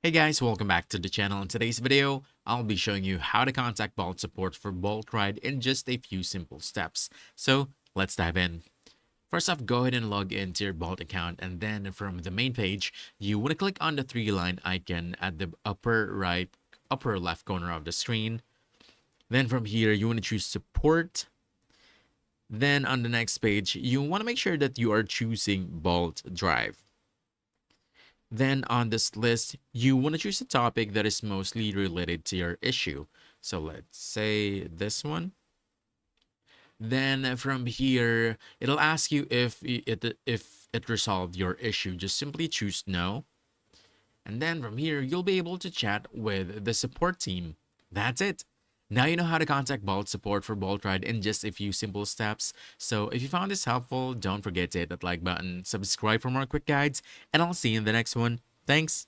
Hey guys, welcome back to the channel. In today's video, I'll be showing you how to contact Bolt support for Bolt Ride in just a few simple steps. So let's dive in. First off, go ahead and log into your Bolt account, and then from the main page, you want to click on the three-line icon at the upper left corner of the screen. Then from here, you want to choose support. Then on the next page, you want to make sure that you are choosing Bolt Drive. Then on this list, you want to choose a topic that is mostly related to your issue. So let's say this one. Then from here, it'll ask you if it resolved your issue. Just simply choose no. And then from here, you'll be able to chat with the support team. That's it. Now you know how to contact Bolt support for Bolt Ride in just a few simple steps. So if you found this helpful, don't forget to hit that like button, subscribe for more quick guides, and I'll see you in the next one. Thanks.